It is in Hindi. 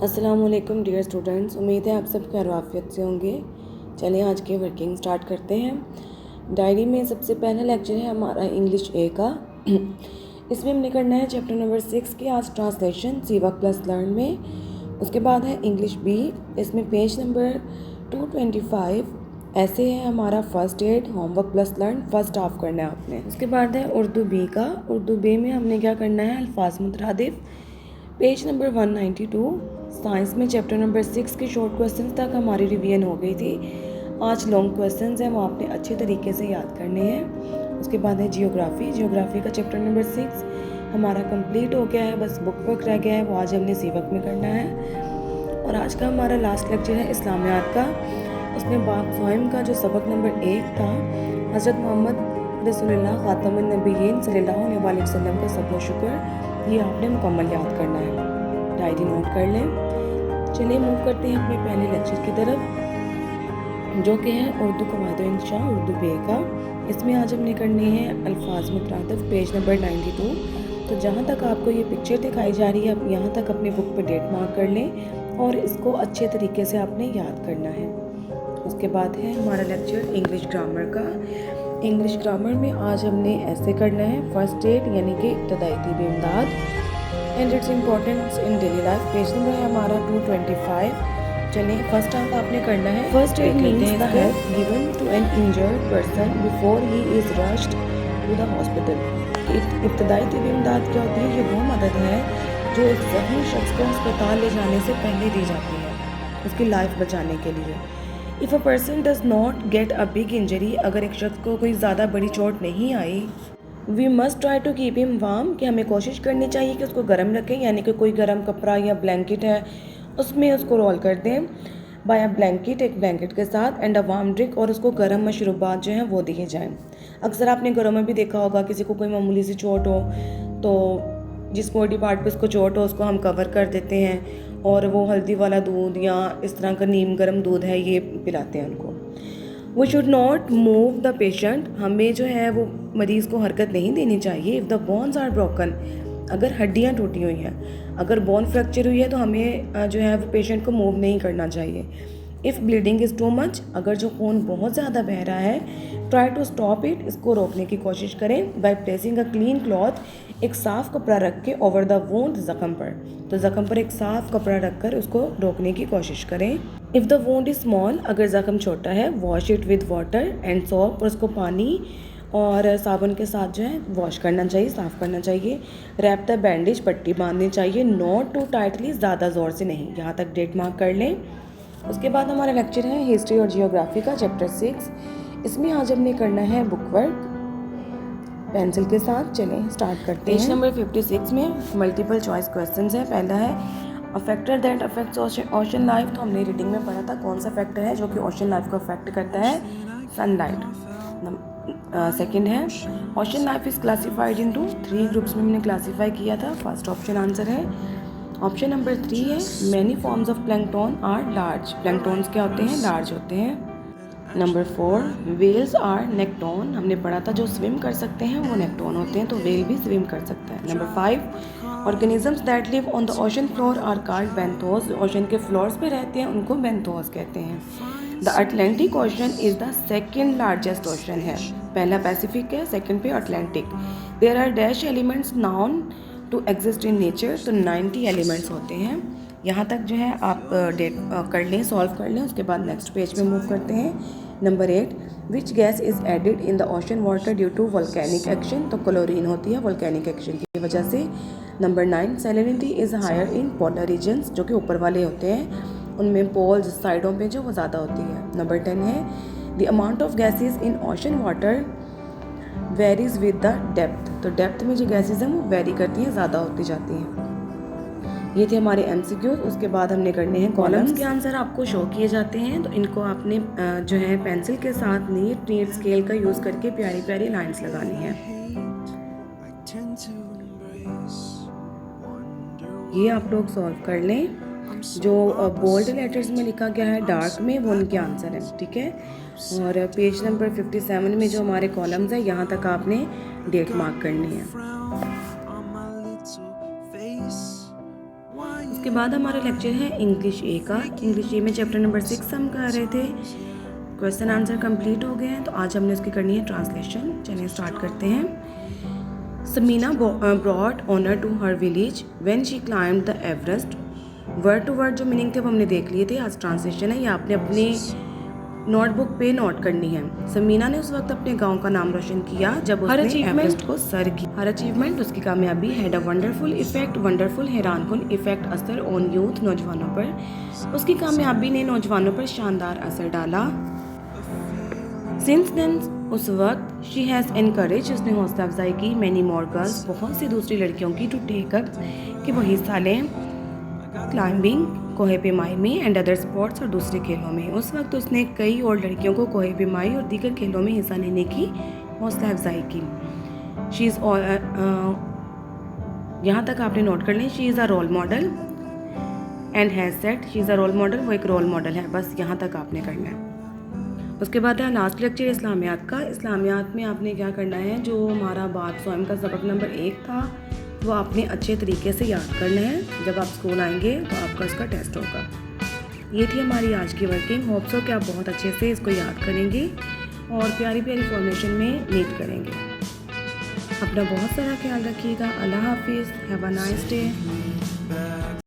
अस्सलामुअलैकुम डियर स्टूडेंट्स, उम्मीद है आप सब खैर आफियत से होंगे। चलिए आज के वर्किंग स्टार्ट करते हैं। डायरी में सबसे पहला लेक्चर है हमारा इंग्लिश ए का। इसमें हमने करना है चैप्टर नंबर 6 की आज ट्रांसलेशन सी वर्क प्लस लर्न में। उसके बाद है इंग्लिश बी, इसमें पेज नंबर 225 ऐसे है हमारा first aid homework plus learn first half करना है आपने। उसके बाद है उर्दू बी का। उर्दू बी में हमने क्या करना है अल्फाज मुतरादिफ, पेज नंबर 192। साइंस में चैप्टर नंबर 6 के शॉर्ट क्वेश्चंस तक हमारी रिवीजन हो गई थी। आज लॉन्ग क्वेश्चंस हैं, वो आपने अच्छे तरीके से याद करने हैं। उसके बाद है जियोग्राफी का चैप्टर नंबर 6 हमारा कंप्लीट हो गया है, बस बुक वर्क रह गया है, वो आज हमने सी वर्क में करना है। और आज का हमारा लास्ट लेक्चर है इस्लामियात का। उसमें बाब फ़ाहिम का जो सबक नंबर 1 था, हज़रत मोहम्मद रसूलुल्लाह ख़ातमुन नबिय्यीन सल्लल्लाहु अलैहि वसल्लम का सब्र शुक्र, ये आपने मुकम्मल याद करना है। डायरी नोट कर लें। चलिए मूव करते हैं अपने पहले लेक्चर की तरफ, जो कि है उर्दू कवायद इंशा उर्दू बे का। इसमें आज हमने करने हैं अल्फाज मुतरादिफ, पेज नंबर 92। तो जहाँ तक आपको ये पिक्चर दिखाई जा रही है, आप यहाँ तक अपने बुक पे डेट मार्क कर लें और इसको अच्छे तरीके से आपने याद करना है। उसके बाद है हमारा लेक्चर इंग्लिश ग्रामर का। इंग्लिश ग्रामर में आज हमने ऐसे करना है फर्स्ट एड यानी कि इब्तदाई तिब इमदाद and its importance in daily life. Page number है हमारा 225। चलिए फर्स्ट हाफ आपने करना है first aid means the help given to an injured person before he is rushed to the hospital. इब्तदाई तिब इमदाद क्या होती है? ये वो मदद है जो एक ज़ख्मी शख्स को अस्पताल ले जाने से पहले दी जाती है उसकी लाइफ बचाने के लिए। If a person does not get a big injury, अगर एक शख्स को कोई ज़्यादा बड़ी चोट नहीं आई, we must try to keep him warm, कि हमें कोशिश करनी चाहिए कि उसको गर्म रखें, यानी कि कोई गर्म कपड़ा या ब्लैंकेट है उसमें उसको रोल कर दें बाय अ ब्लैंकेट, एक ब्लैंकेट के साथ, एंड अ वार्म ड्रिंक, और उसको गर्म मशरूबात जो हैं वो दिए जाएँ। अक्सर आपने घरों में भी देखा होगा, किसी को कोई मामूली सी चोट हो तो जिस बॉडी पार्ट पे उसको चोट हो उसको हम कवर कर देते हैं और वो हल्दी वाला दूध या इस तरह का नीम गर्म दूध है ये पिलाते हैं उनको। We should not move the patient, हमें जो है वो मरीज़ को हरकत नहीं देनी चाहिए। If the bones are broken, अगर हड्डियाँ टूटी हुई हैं, अगर बोन फ्रैक्चर हुई है तो हमें जो है वो पेशेंट को मूव नहीं करना चाहिए। If bleeding is too much, अगर जो खून बहुत ज़्यादा बह रहा है, ट्राई टू स्टॉप इट, इसको रोकने की कोशिश करें by placing a clean cloth, एक साफ़ कपड़ा रख के ओवर द वुंड, ज़ख्म पर, तो ज़ख्म पर एक साफ़ कपड़ा रख कर उसको रोकने की कोशिश करें। If the wound is small, अगर ज़ख्म छोटा है, wash it with water and soap, और उसको पानी और साबुन के साथ जो है वॉश करना चाहिए, साफ़ करना चाहिए। रैप द बैंडेज, पट्टी बांधनी चाहिए, नॉट टू टाइटली, ज़्यादा ज़ोर से नहीं। यहाँ तक डेट मार्क कर लें। उसके बाद हमारा लेक्चर है हिस्ट्री और जियोग्राफी का चैप्टर 6। इसमें आज हमने करना है बुक वर्क पेंसिल के साथ। चलें स्टार्ट करते हैं। पेज नंबर 56 में मल्टीपल चॉइस क्वेश्चंस है। पहला है a factor that affects ocean life, तो हमने रीडिंग में पढ़ा था कौन सा फैक्टर है जो कि ओशन लाइफ को अफेक्ट करता है, सनलाइट। सेकंड है ocean life is classified into 3 groups में हमने क्लासीफाई किया था। फर्स्ट ऑप्शन आंसर है। ऑप्शन नंबर 3 है many forms of plankton are large, planktons क्या होते हैं? लार्ज होते हैं। नंबर 4 वेल्स आर नेक्टोन, हमने पढ़ा था जो स्विम कर सकते हैं वो नेक्टोन होते हैं, तो वेल भी स्विम कर सकता है। Number 5 organisms that live on the ocean floor are called benthos, ocean के फ्लोर्स पे रहते हैं उनको बेंथोस कहते हैं। The Atlantic ocean is the second largest ocean है, पहला पैसिफिक है, सेकेंड पे Atlantic. There are dash elements known to exist in nature, तो 90 एलिमेंट्स होते हैं। यहाँ तक जो है आप डेट कर लें, सॉल्व कर लें। उसके बाद नेक्स्ट पेज पे मूव करते हैं। Number 8 which gas is added in the ocean water due to volcanic action, तो क्लोरीन होती है वोल्केनिक एक्शन की वजह से। Number 9 salinity is higher in polar regions, जो कि ऊपर वाले होते हैं उनमें पोल्स साइडों पे जो वो ज़्यादा होती है। नंबर 10 है the amount of gases in ocean water varies with the depth, तो डेप्थ में जो गैसेज हैं वो वेरी करती हैं, ज़्यादा होती जाती हैं। ये थे हमारे MCQs। उसके बाद हमने करने हैं कॉलम्स के आंसर आपको शो किए जाते हैं, तो इनको आपने जो है पेंसिल के साथ नीट स्केल का यूज़ करके प्यारी प्यारी लाइंस लगानी है। ये आप लोग सॉल्व कर लें। जो बोल्ड लेटर्स में लिखा गया है डार्क में वो उनके आंसर हैं, ठीक है। और पेज नंबर 57 में जो हमारे कॉलम्स हैं यहाँ तक आपने डेट मार्क करनी है। उसके बाद हमारा लेक्चर है इंग्लिश ए का। इंग्लिश ए में चैप्टर नंबर 6 हम कर रहे थे। क्वेश्चन आंसर कंप्लीट हो गए हैं, तो आज हमने उसकी करनी है ट्रांसलेशन। चलिए स्टार्ट करते हैं। Samina brought honour to her village when she climbed the Everest. Word to word जो मीनिंग थे वो हमने देख लिए थे। आज ट्रांसलेशन है, ये आपने अपने नोटबुक पे नोट करनी है। समीना ने उस वक्त अपने गांव का नाम रोशन किया जब उसने एवरेस्ट को सर किया। हर अचीवमेंट उसकी कामयाबी had a wonderful effect. Wonderful हैरानकुन, इफेक्ट असर ऑन यूथ नौजवानों पर। उसकी कामयाबी ने नौजवानों पर शानदार असर डाला। सिंस देन उस वक्त शी हैज़ एनकरेज, उसने हौसला अफजाई की मैनी मोर गर्ल्स, बहुत सी दूसरी लड़कियों की, टू टेक अप, कि वो हिस्सा लें क्लाइंबिंग, कोहे पेमाई में, एंड अदर स्पोर्ट्स, और दूसरे खेलों में। उस वक्त उसने कई और लड़कियों को कोहे पेमाई और दीगर खेलों में हिस्सा लेने की हौसला अफजाई की। शी इज़ यहाँ तक आपने नोट कर लें। She is a role model and has set, she is a role model, वो एक रोल मॉडल है, बस यहाँ तक आपने करना है। उसके बाद है लास्ट लेक्चर इस्लामियात का। इस्लामियात में आपने क्या करना है, जो हमारा बात स्वयं का सबक नंबर 1 था वो आपने अच्छे तरीके से याद करना है। जब आप स्कूल आएंगे तो आपका इसका टेस्ट होगा। ये थी हमारी आज की वर्किंग। होप सो कि आप बहुत अच्छे से इसको याद करेंगे और प्यारी प्यारी फॉर्मेशन में नीट करेंगे। अपना बहुत सारा ख्याल रखिएगा। अल्लाह हाफिज़, हैव अ नाइस डे।